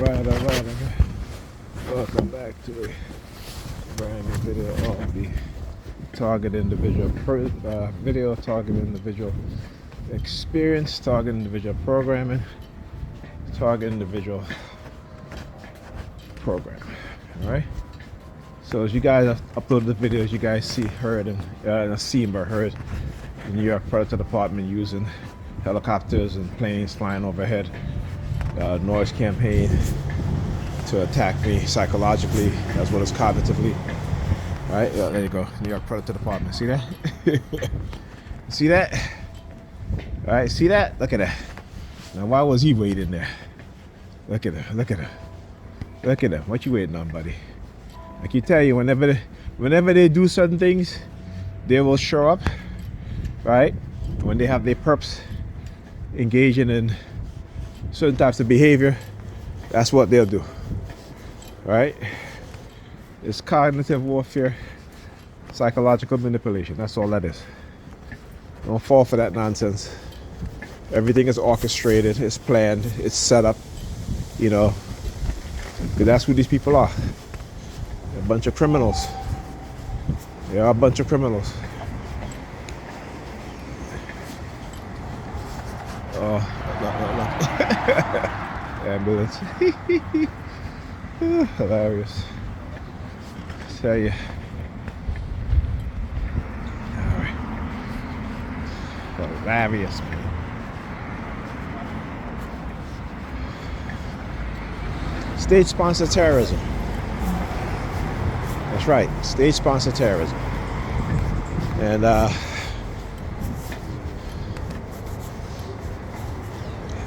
Alright. Welcome back to a brand new video of the target individual video, target individual experience, target individual programming, target individual program. Alright. So as you guys have uploaded the videos, you guys heard the New York Predator Department using helicopters and planes flying overhead, noise campaign to attack me psychologically as well as cognitively. All right, there you go, New York Predator Department. See that? See that? All right, see that? Look at that. Now, why was he waiting there? Look at her. Look at her. Look at her. What you waiting on, buddy? I can tell you, whenever they do certain things, they will show up. Right? When they have their perps engaging in certain types of behavior, that's what they'll do. Right? It's cognitive warfare, psychological manipulation. That's all that is. Don't fall for that nonsense. Everything is orchestrated, it's planned, it's set up, you know, because that's who these people are. They're a bunch of criminals. They are a bunch of criminals. Oh, look. Ambulance. Hilarious. I tell you. Alright. Hilarious, man. State-sponsored terrorism. That's right, state-sponsored terrorism. And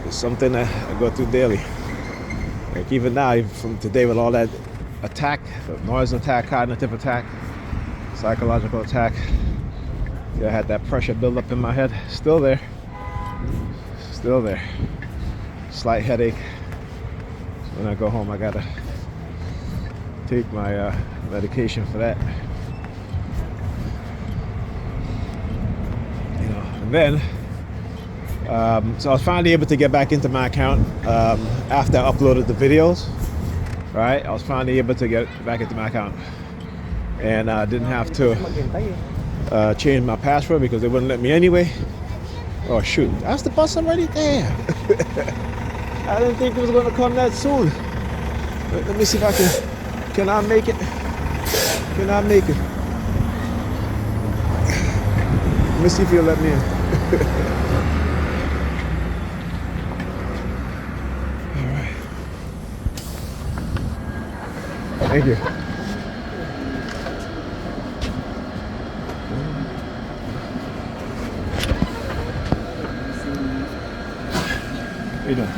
it's something that I go through daily. Like even now, from today with all that attack, the noise attack, cognitive attack, psychological attack, yeah, I had that pressure build up in my head. Still there. Still there. Slight headache. So when I go home, I gotta take my medication for that. You know, and then so I was finally able to get back into my account after I uploaded the videos. Right, I was finally able to get back into my account, and I didn't have to change my password because they wouldn't let me anyway. Oh shoot, that's the bus already? Damn. I didn't think it was going to come that soon. Let me see if I can I make it? Can I make it? Let me see if you'll let me in. Thank you. How you doing?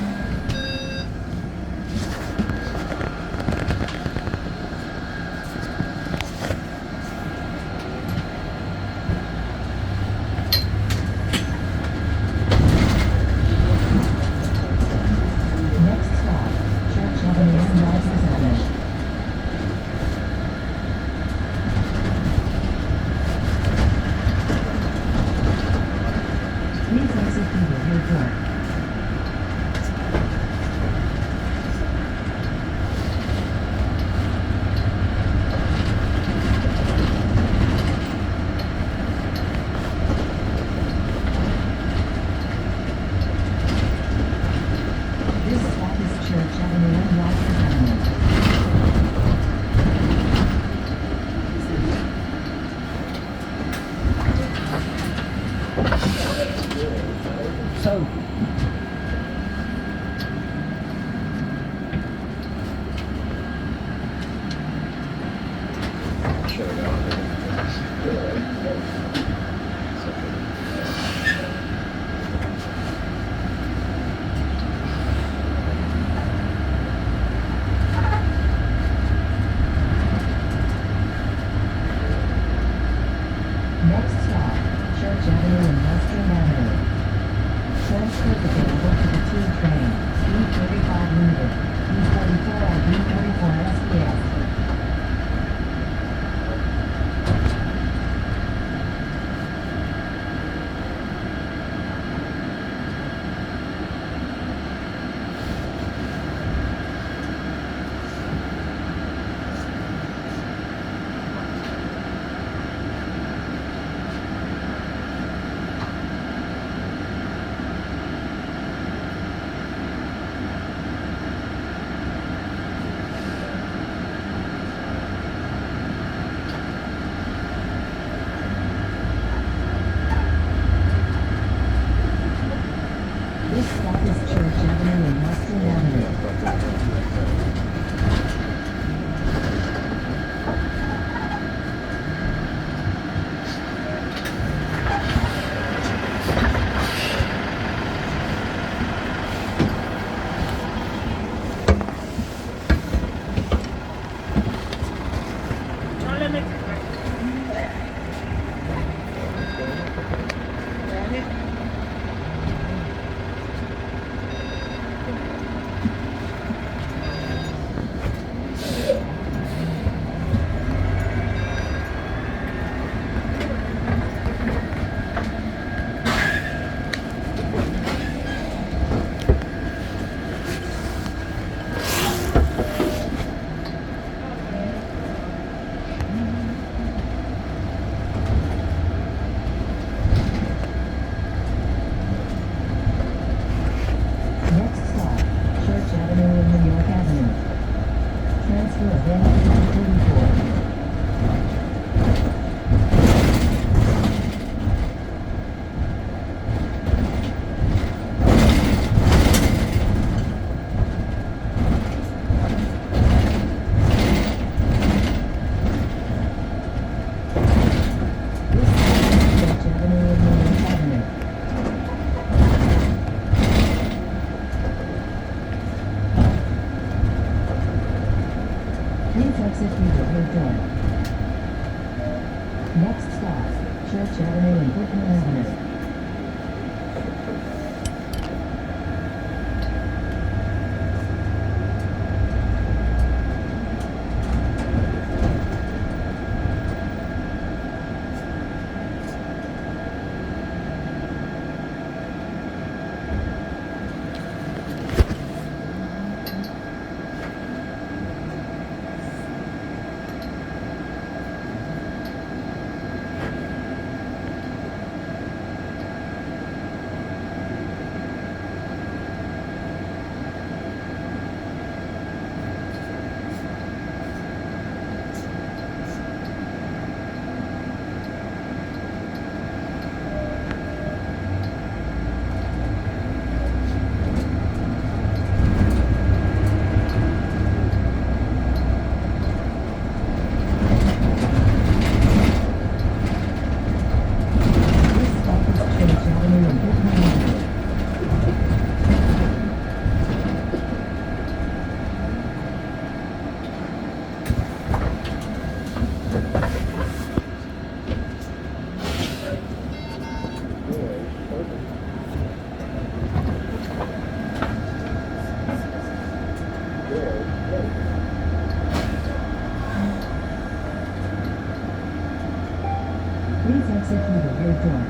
Please exit through the rear door. Next stop, Church Avenue and Brooklyn Avenue. Please exit through the rear door.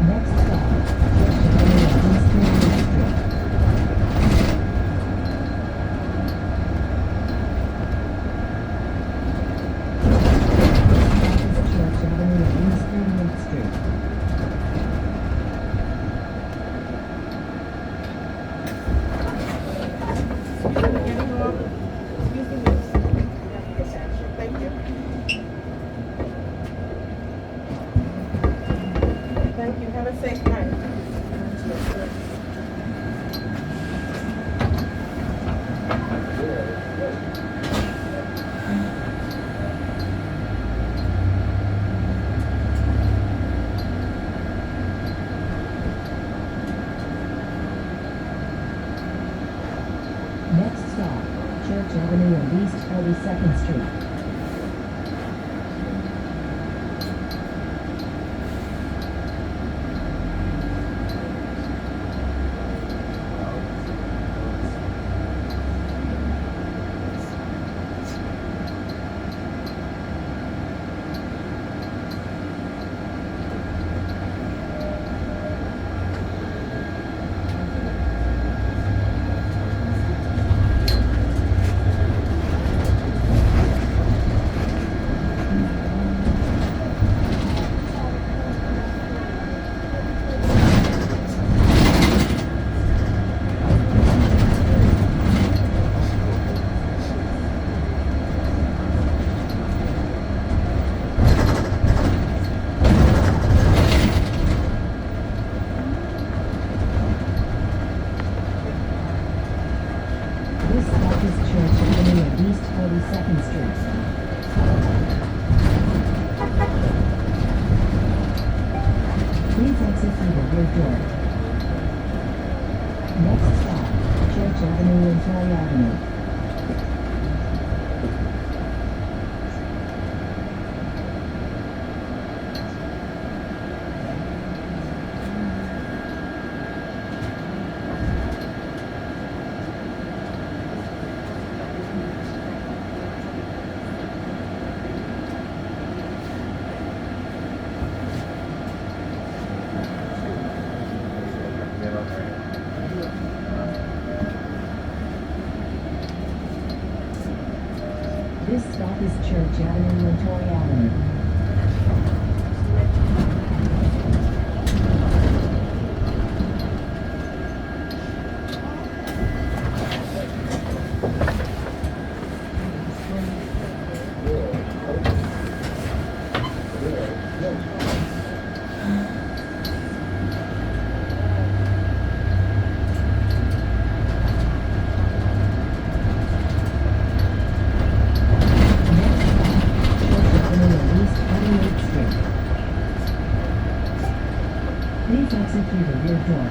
Next stop, Church Avenue and East 38th Street. Church Avenue and East 38th Street. Thank you. Have a safe night. Next stop, Church Avenue and East 42nd Street. This stop is Church Avenue and East 42nd Street. Please exit through the rear door. Next stop, Church Avenue and Troy Avenue. This stop is Church Avenue and Troy Avenue. Please exit through the rear door.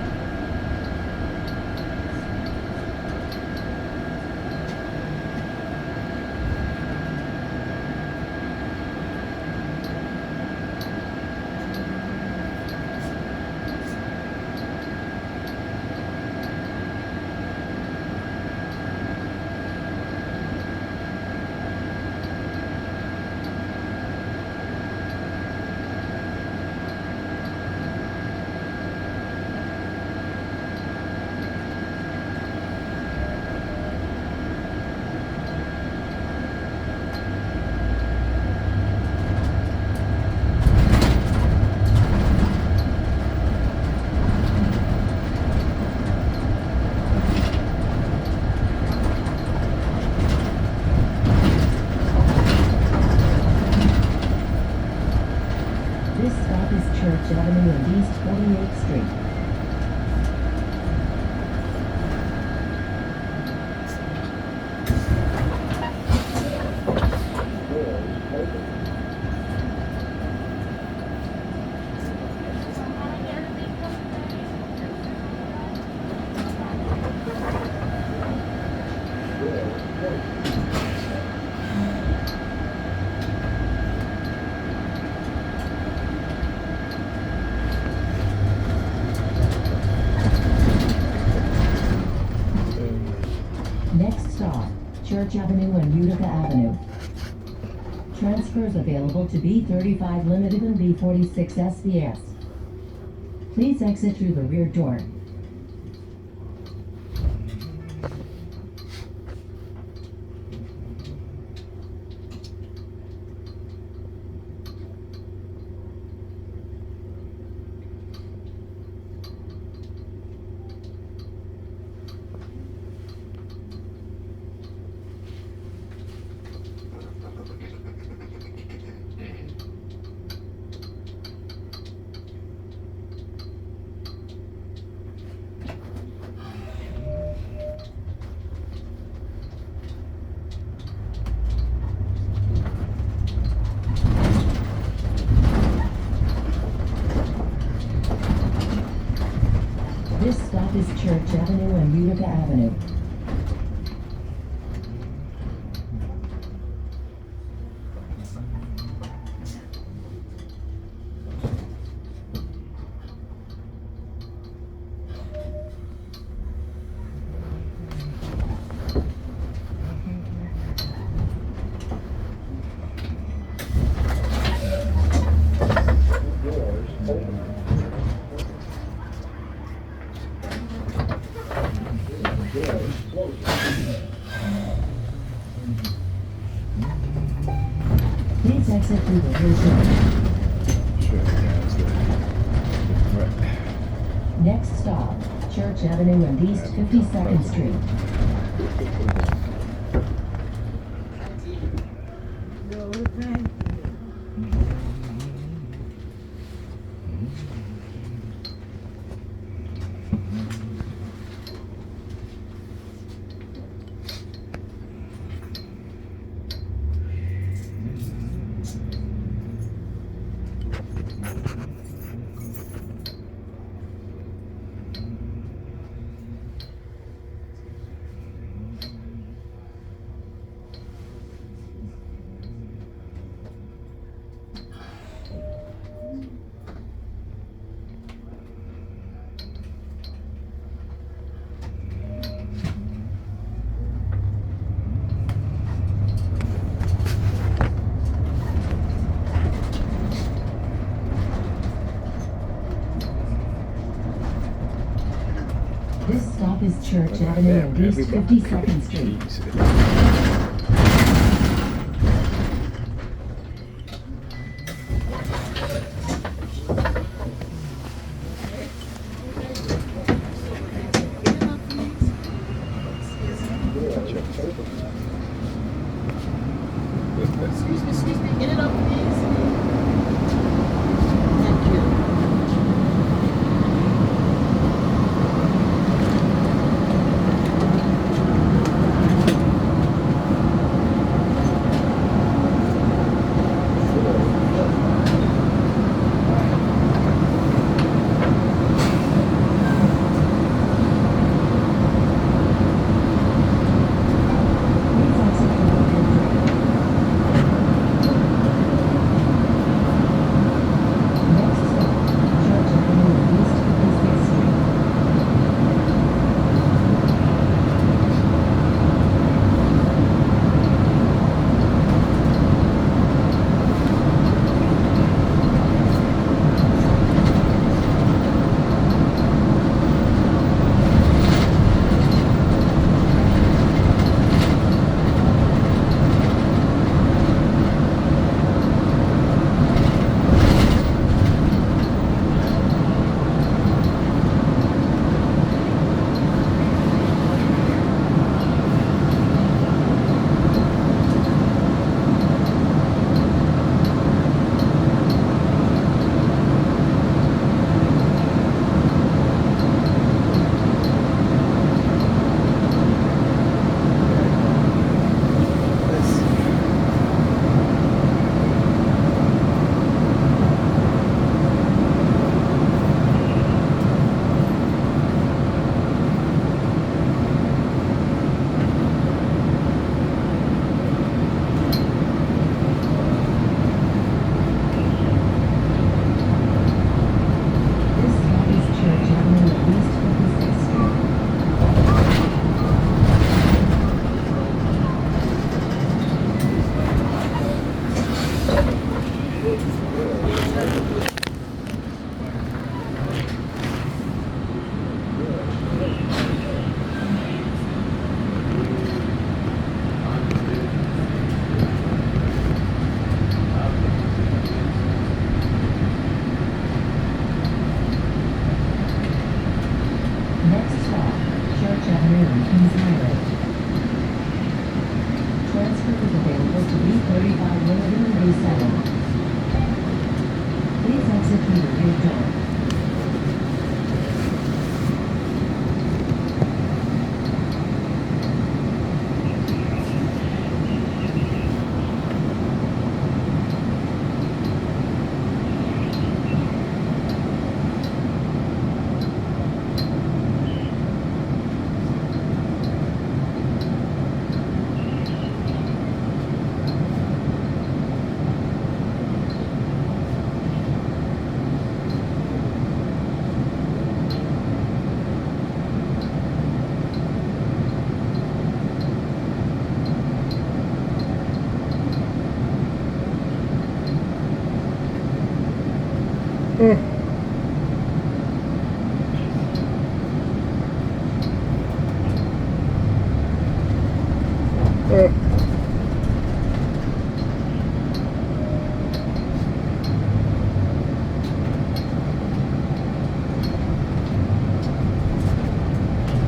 Church Avenue and Utica Avenue. Transfers available to B35 Limited and B46 SBS. Please exit through the rear door. This stop is Church Avenue and Utica Avenue. Please exit through the rear door. Sure, yeah, that's good. Right. Next stop, Church Avenue and East 52nd Street. This stop is Church Avenue and East 52nd Street. Jeez. Excuse me, get it up, please. Thank you. Avenue, Kings Highway. Transfer is available to B35 Limited and B7. Please exit through the rear door.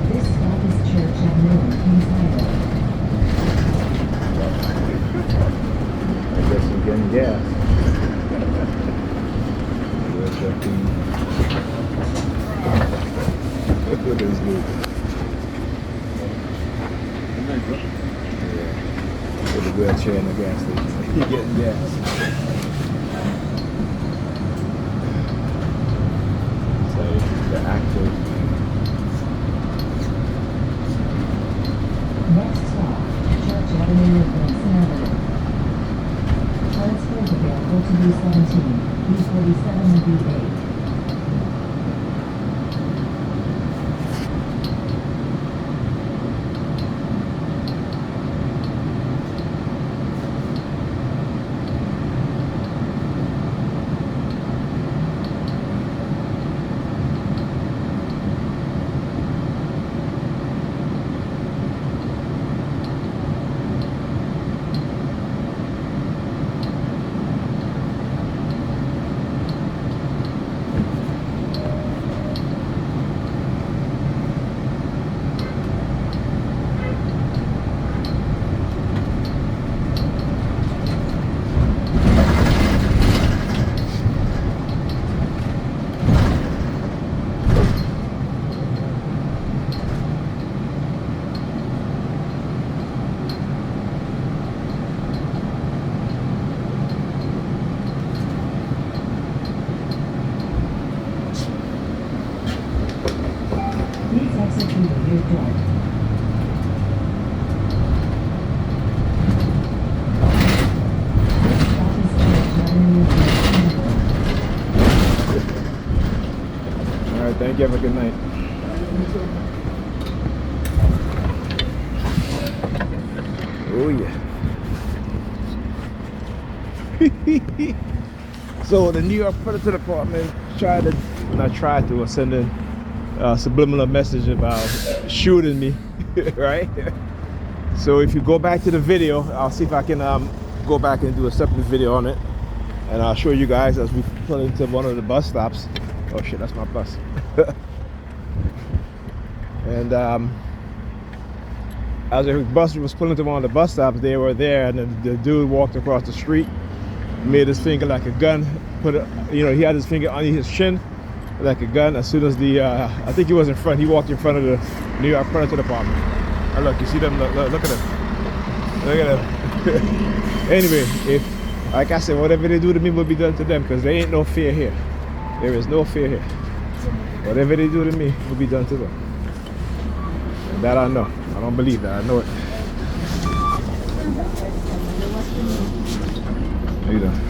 This stop is Church Avenue, Kings Highway. I guess I'm getting gas. Where's that thing? Look at this dude. Yeah. With the wheelchair in the gas station. He getting gas. So the active. Next stop, Church Avenue and Benson Avenue. Transfer is available to B17, B47, and B8. Please exit through the rear door. This stop is Church Avenue and Benson Avenue. All right, thank you. Have a good night. Oh yeah. So the New York Predator Department was sending subliminal message about shooting me, right? So if you go back to the video, I'll see if I can go back and do a separate video on it, and I'll show you guys as we pull into one of the bus stops. Oh shit, that's my bus. And as the bus was pulling into one of the bus stops, they were there, and the dude walked across the street, made his finger like a gun, he had his finger under his chin like a gun. As soon as I think he was in front, he walked in front of the New York Predator Department. And look, you see them, look at them. Look at them. Anyway, like I said, whatever they do to me will be done to them, because there ain't no fear here. There is no fear here. Whatever they do to me will be done to them. And that I know. I don't believe that. I know it. How you doing?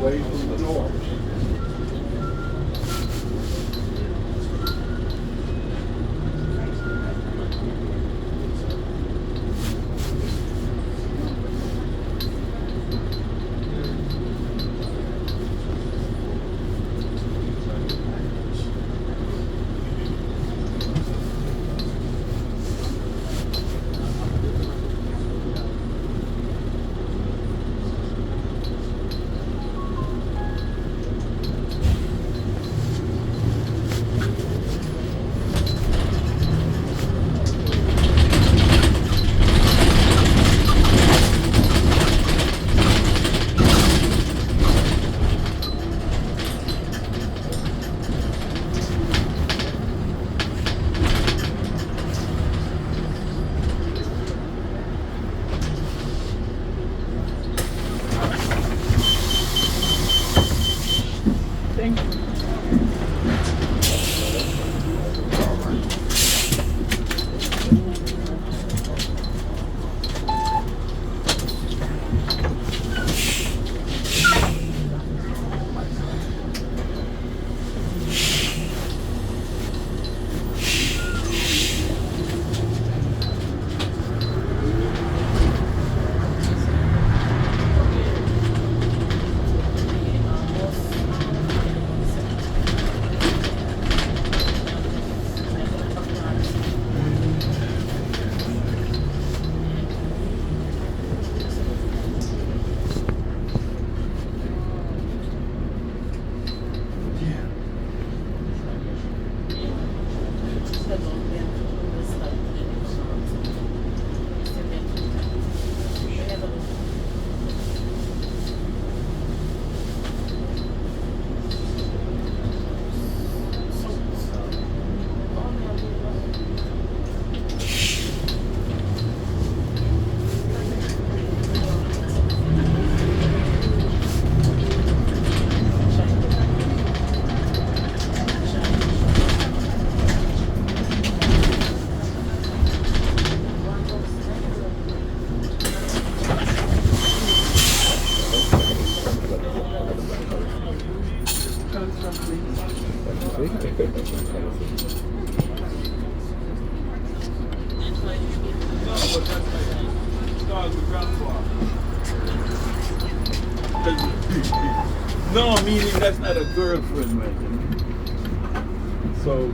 away from the noise. No, meaning that's not a girlfriend, man. So.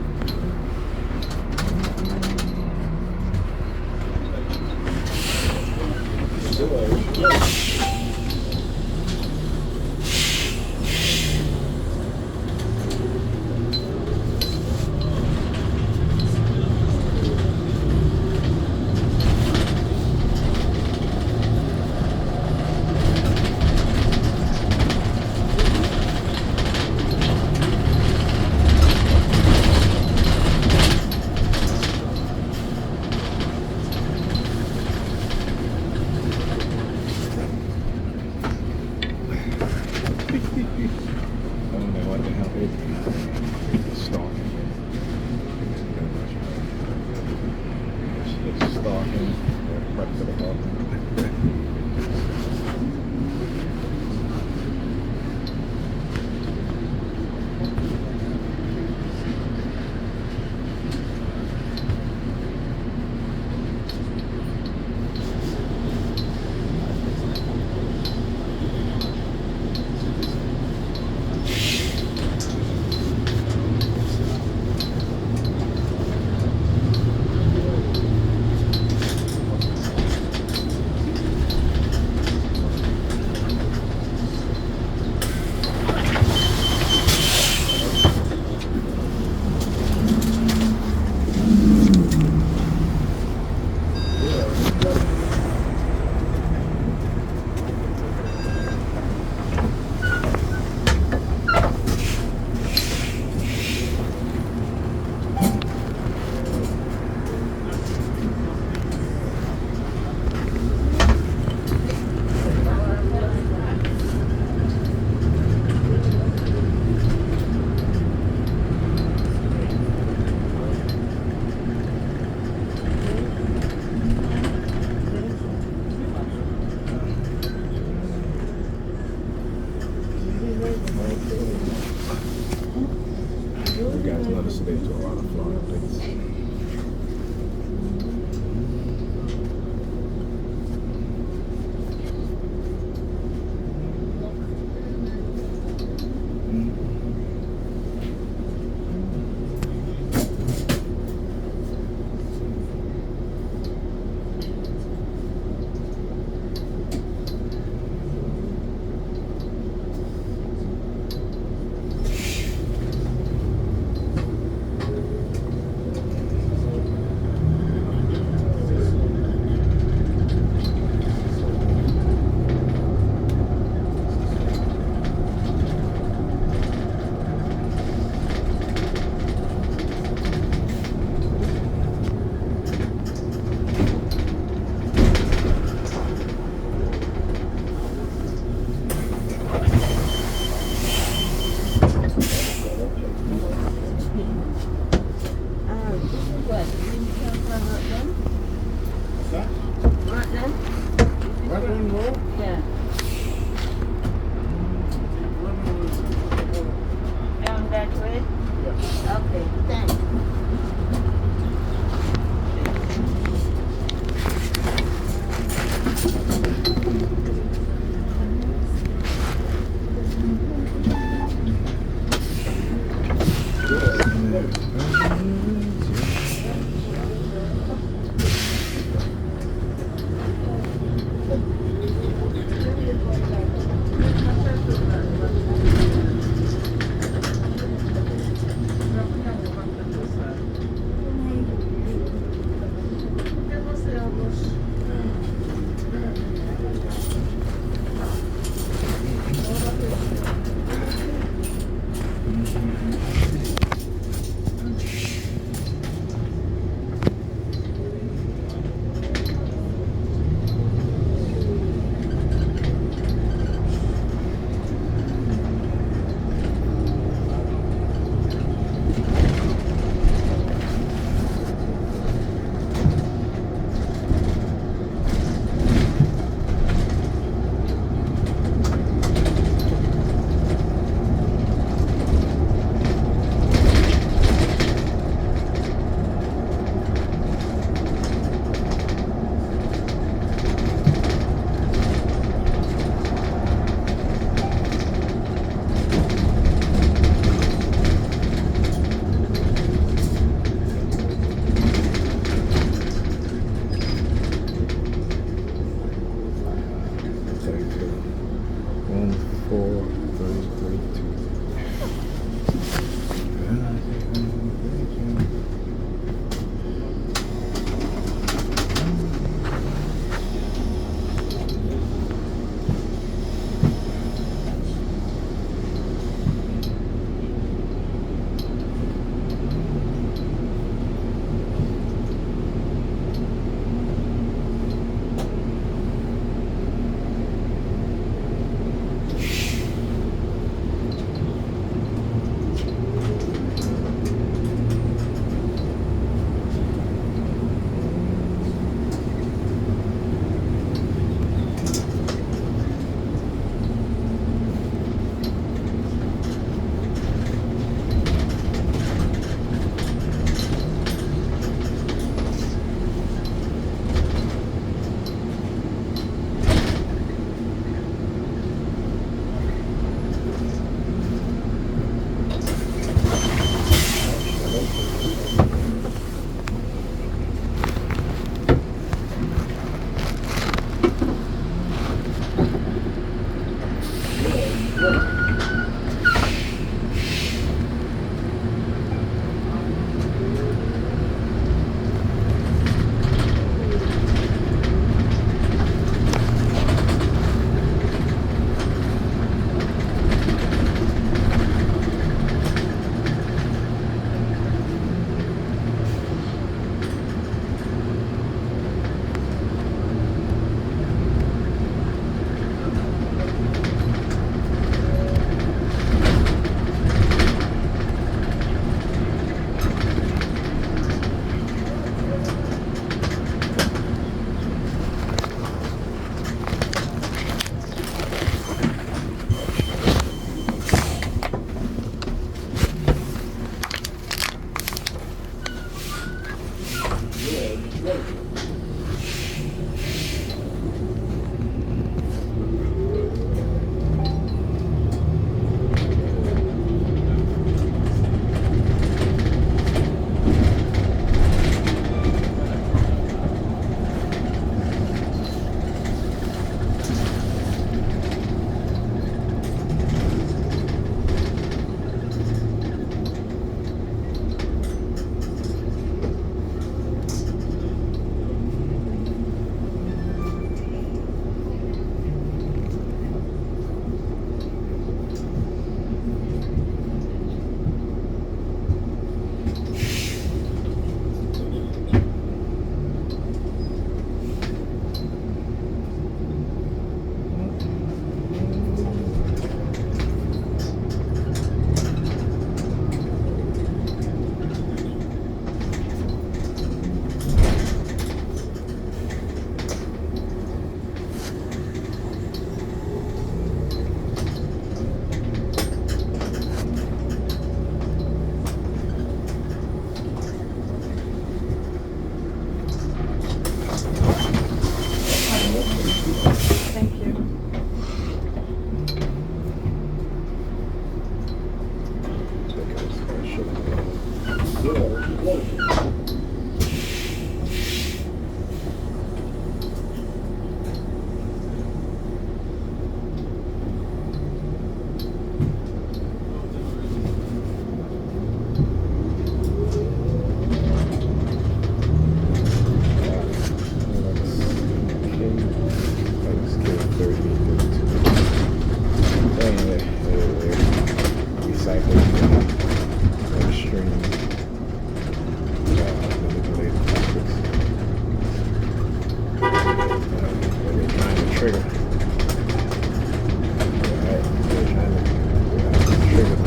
Anyway, recycling, extreme, manipulated tactics. They're trying to trigger. Right? They're trying to trigger them.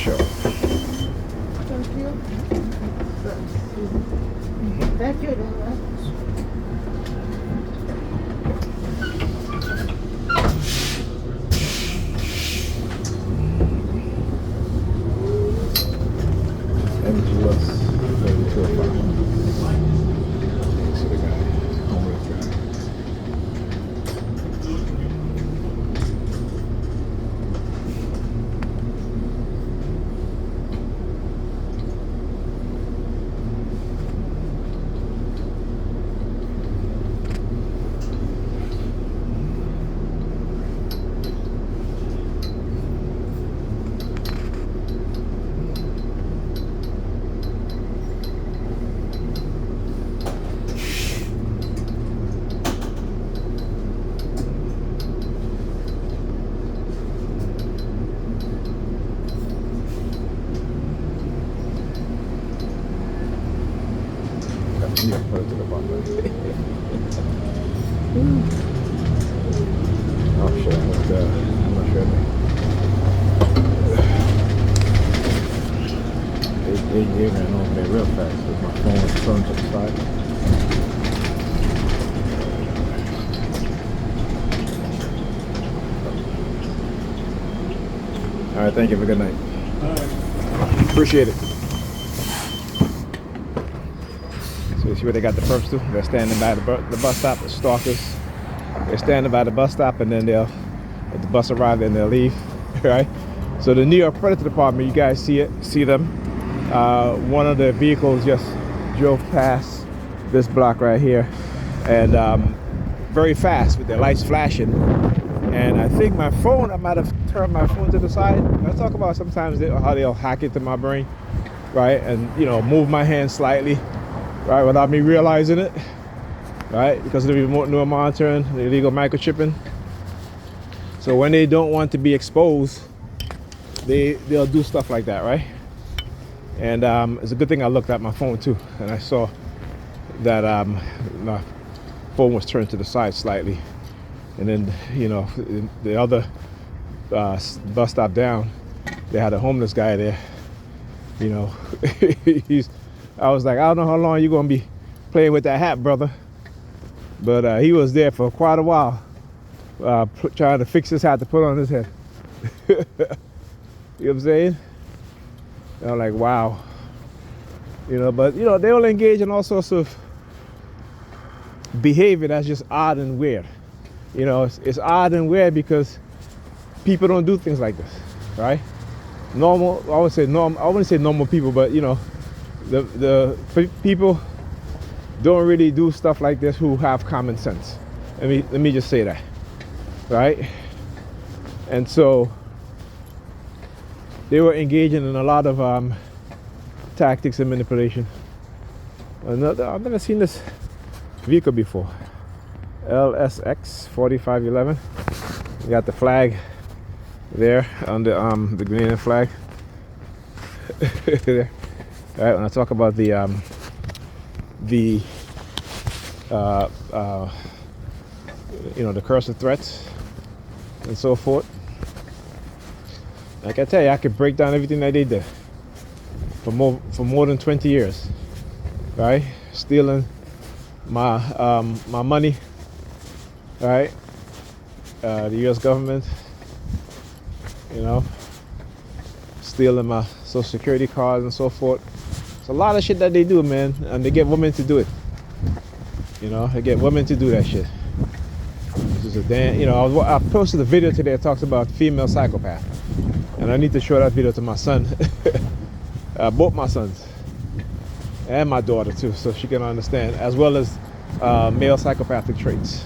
Sure. Thank you. Thank you very much. MGS 3205. See the guy, homeless guy. Yeah, put it to the bottom. Oh shit, I'm not sure. They ran over there real fast with my phone was turned to the side. Alright, thank you. Have a good night. Appreciate it. So you see where they got the perps to? They're standing by the bus stop, the stalkers. They're standing by the bus stop, and then if the bus arrives, then they'll leave, right? So the New York Predator Department, you guys see them. One of the vehicles just drove past this block right here, and very fast with their lights flashing. And I think my phone, I might have turned my phone to the side. I talk about sometimes how they'll hack into my brain, right? And move my hand slightly, right, without me realizing it, right? Because of the remote neural monitoring, the illegal microchipping. So when they don't want to be exposed, they'll do stuff like that, right? And it's a good thing I looked at my phone too, and I saw that my phone was turned to the side slightly. And then the other bus stop down, they had a homeless guy there. I was like, I don't know how long you're gonna be playing with that hat, brother. But he was there for quite a while, trying to fix his hat to put on his head. You know what I'm saying? I'm like, wow. But they all engage in all sorts of behavior that's just odd and weird. It's odd and weird because people don't do things like this, right? Normal, I wouldn't say normal people, but the people don't really do stuff like this who have common sense. Let me just say that, right? And so they were engaging in a lot of tactics and manipulation. I've never seen this vehicle before. LSX 4511. You got the flag there on the Grenadian flag. There. All right, when I talk about the coercive threats and so forth, like I tell you, I could break down everything that they did for more than 20 years, right? Stealing my money, right? The U.S. government, stealing my social security cards and so forth. It's a lot of shit that they do, man, and they get women to do it. They get women to do that shit. This is a damn, I posted a video today that talks about female psychopath, and I need to show that video to my son, both my sons, and my daughter too, so she can understand, as well as male psychopathic traits.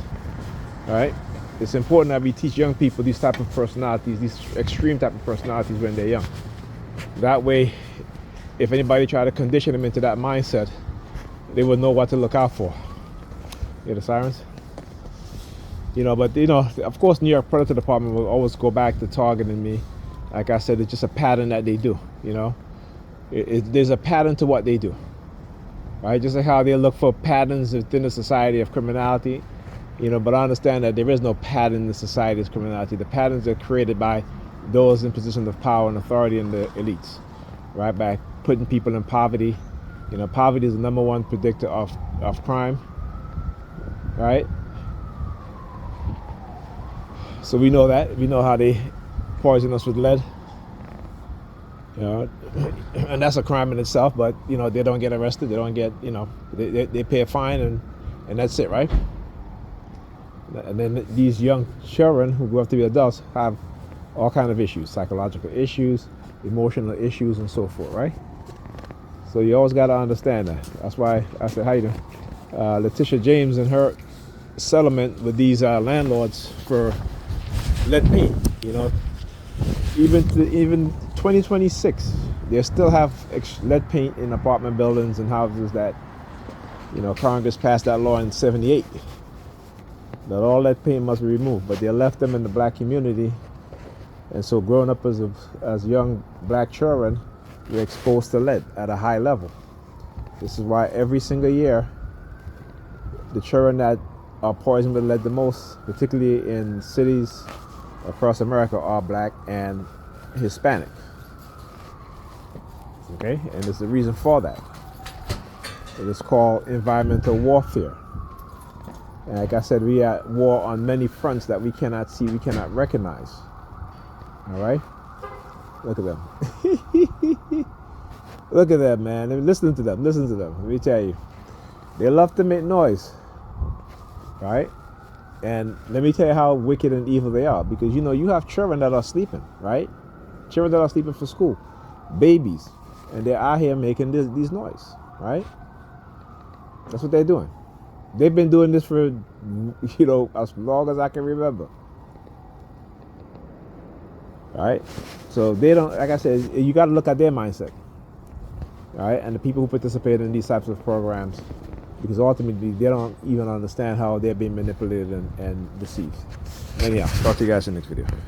All right, it's important that we teach young people these type of personalities, these extreme type of personalities when they're young. That way, if anybody try to condition them into that mindset, they would know what to look out for. You hear the sirens? You know, but you know, of course, New York Predator Department will always go back to targeting me. Like I said, it's just a pattern that they do. You know, there's a pattern to what they do, right? Just like how they look for patterns within the society of criminality. You know, but I understand that there is no pattern in the society of criminality. The patterns are created by those in positions of power and authority and the elites, right? By putting people in poverty. You know, poverty is the number one predictor of crime, right? So we know that. We know how they poison us with lead. You know, and that's a crime in itself, but, you know, they don't get arrested. They don't get, you know, they pay a fine and that's it, right? And then these young children who grow up to be adults have all kinds of issues, psychological issues, emotional issues, and so forth, right? So you always got to understand that. That's why I said, how you doing? Letitia James and her settlement with these landlords for lead paint, you know, even 2026, they still have lead paint in apartment buildings and houses that, you know, Congress passed that law in '78 that all lead paint must be removed, but they left them in the black community, and so growing up as young black children, you're exposed to lead at a high level. This is why every single year, the children that are poisoned with lead the most, particularly in cities across America, are black and Hispanic. Okay, and there's a reason for that. It is called environmental warfare. And like I said, we are at war on many fronts that we cannot see, we cannot recognize. All right? Look at them. Look at them, man. Listen to them. Listen to them. Let me tell you. They love to make noise. Right? And let me tell you how wicked and evil they are. Because, you know, you have children that are sleeping, right? Children that are sleeping for school. Babies. And they're out here making these noise, right? That's what they're doing. They've been doing this for, you know, as long as I can remember. All right? So they don't, like I said, you got to look at their mindset. All right? And the people who participate in these types of programs, because ultimately they don't even understand how they're being manipulated and deceived. Anyhow, talk to you guys in the next video.